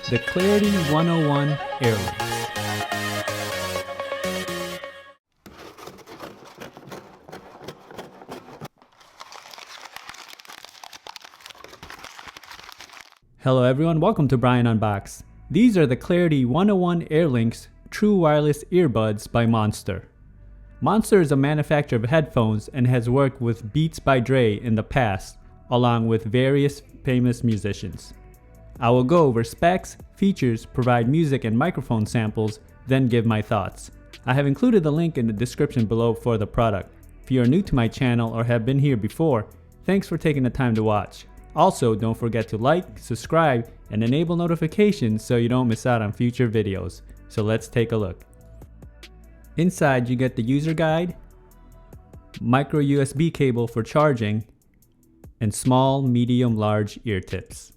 The Clarity 101 Airlinks. Hello everyone, welcome to Brian Unboxed. These are the Clarity 101 Airlinks True Wireless Earbuds by Monster. Monster is a manufacturer of headphones and has worked with Beats by Dre in the past, along with various famous musicians. I will go over specs, features, provide music and microphone samples, then give my thoughts. I have included the link in the description below for the product. If you are new to my channel or have been here before, thanks for taking the time to watch. Also, don't forget to like, subscribe, and enable notifications so you don't miss out on future videos. So let's take a look. Inside you get the user guide, micro USB cable for charging, and small, medium, large ear tips.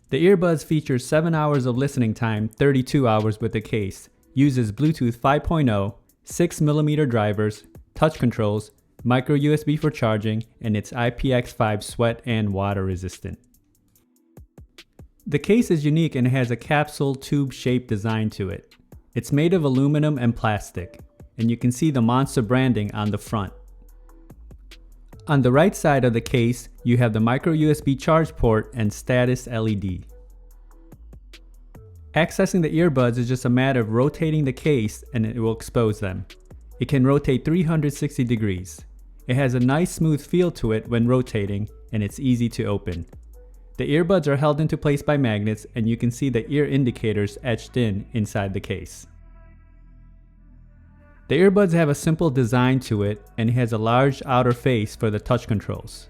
The earbuds feature 7 hours of listening time, 32 hours with the case, uses Bluetooth 5.0, 6mm drivers, touch controls, micro USB for charging, and it's IPX5 sweat and water resistant. The case is unique and has a capsule tube shaped design to it. It's made of aluminum and plastic, and you can see the Monster branding on the front. On the right side of the case, you have the micro USB charge port and status LED. Accessing the earbuds is just a matter of rotating the case and it will expose them. It can rotate 360 degrees. It has a nice smooth feel to it when rotating, and it's easy to open. The earbuds are held into place by magnets, and you can see the ear indicators etched in inside the case. The earbuds have a simple design to it, and it has a large outer face for the touch controls.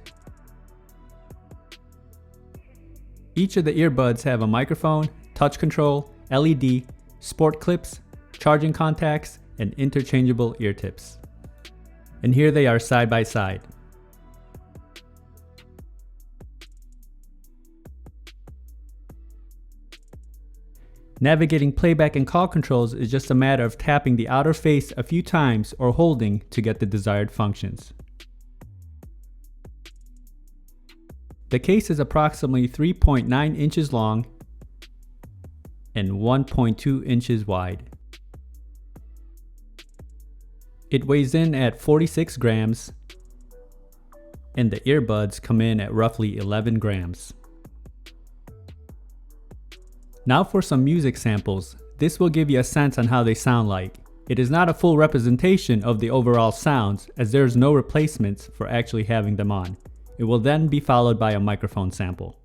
Each of the earbuds have a microphone, touch control, LED, sport clips, charging contacts, and interchangeable ear tips. And here they are side by side. Navigating playback and call controls is just a matter of tapping the outer face a few times or holding to get the desired functions. The case is approximately 3.9 inches long and 1.2 inches wide. It weighs in at 46 grams, and the earbuds come in at roughly 11 grams. Now for some music samples. This will give you a sense on how they sound like. It is not a full representation of the overall sounds, as there is no replacements for actually having them on. It will then be followed by a microphone sample.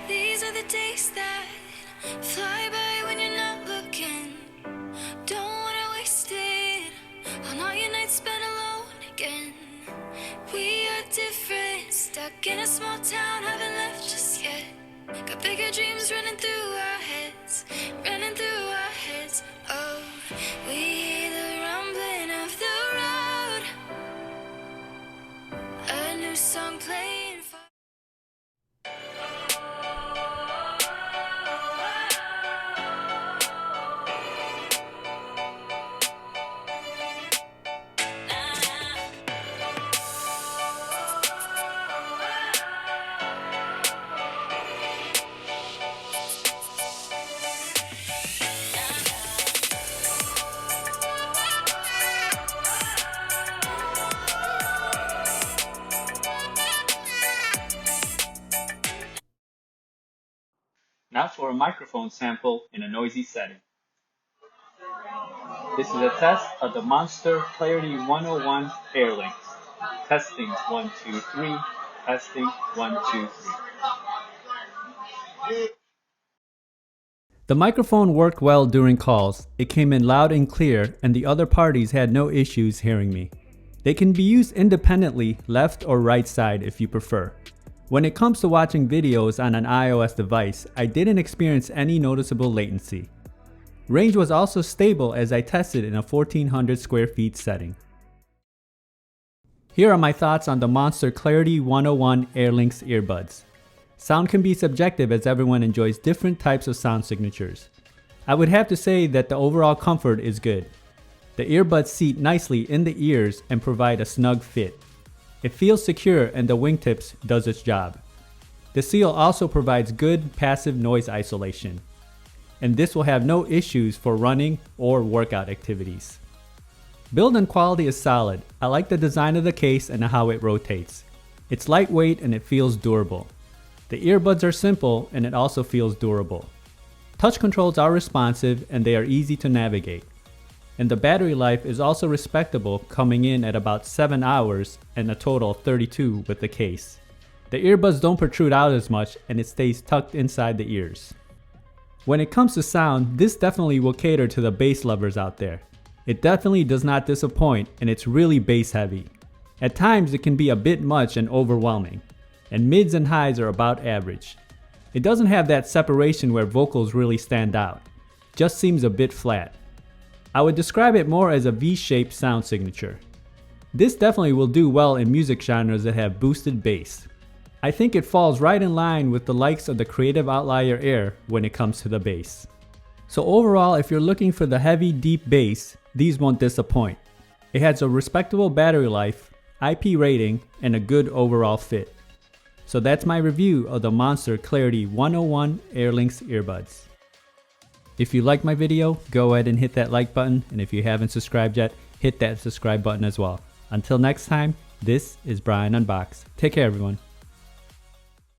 These are the days that fly by when you're not looking. Don't wanna waste it on all your nights spent alone again. We are different, stuck in a small town, haven't left just yet. Got bigger dreams running through our heads, running through our heads. Oh, we hear the rumbling of the road, a new song playing. Now for a microphone sample in a noisy setting. This is a test of the Monster Clarity 101 Airlinks. Testing 1, 2, 3. Testing 1, 2, 3. The microphone worked well during calls. It came in loud and clear, and the other parties had no issues hearing me. They can be used independently, left or right side if you prefer. When it comes to watching videos on an iOS device, I didn't experience any noticeable latency. Range was also stable as I tested in a 1400 square feet setting. Here are my thoughts on the Monster Clarity 101 Airlinks earbuds. Sound can be subjective as everyone enjoys different types of sound signatures. I would have to say that the overall comfort is good. The earbuds seat nicely in the ears and provide a snug fit. It feels secure and the wingtips does its job. The seal also provides good passive noise isolation. And this will have no issues for running or workout activities. Build and quality is solid. I like the design of the case and how it rotates. It's lightweight and it feels durable. The earbuds are simple and it also feels durable. Touch controls are responsive and they are easy to navigate. And the battery life is also respectable, coming in at about 7 hours and a total of 32 with the case. The earbuds don't protrude out as much and it stays tucked inside the ears. When it comes to sound, this definitely will cater to the bass lovers out there. It definitely does not disappoint and it's really bass heavy. At times it can be a bit much and overwhelming, and mids and highs are about average. It doesn't have that separation where vocals really stand out, just seems a bit flat. I would describe it more as a V-shaped sound signature. This definitely will do well in music genres that have boosted bass. I think it falls right in line with the likes of the Creative Outlier Air when it comes to the bass. So overall, if you're looking for the heavy, deep bass, these won't disappoint. It has a respectable battery life, IP rating, and a good overall fit. So that's my review of the Monster Clarity 101 Airlinks earbuds. If you liked my video, go ahead and hit that like button, and if you haven't subscribed yet, hit that subscribe button as well. Until next time, this is Brian Unboxed. Take care everyone.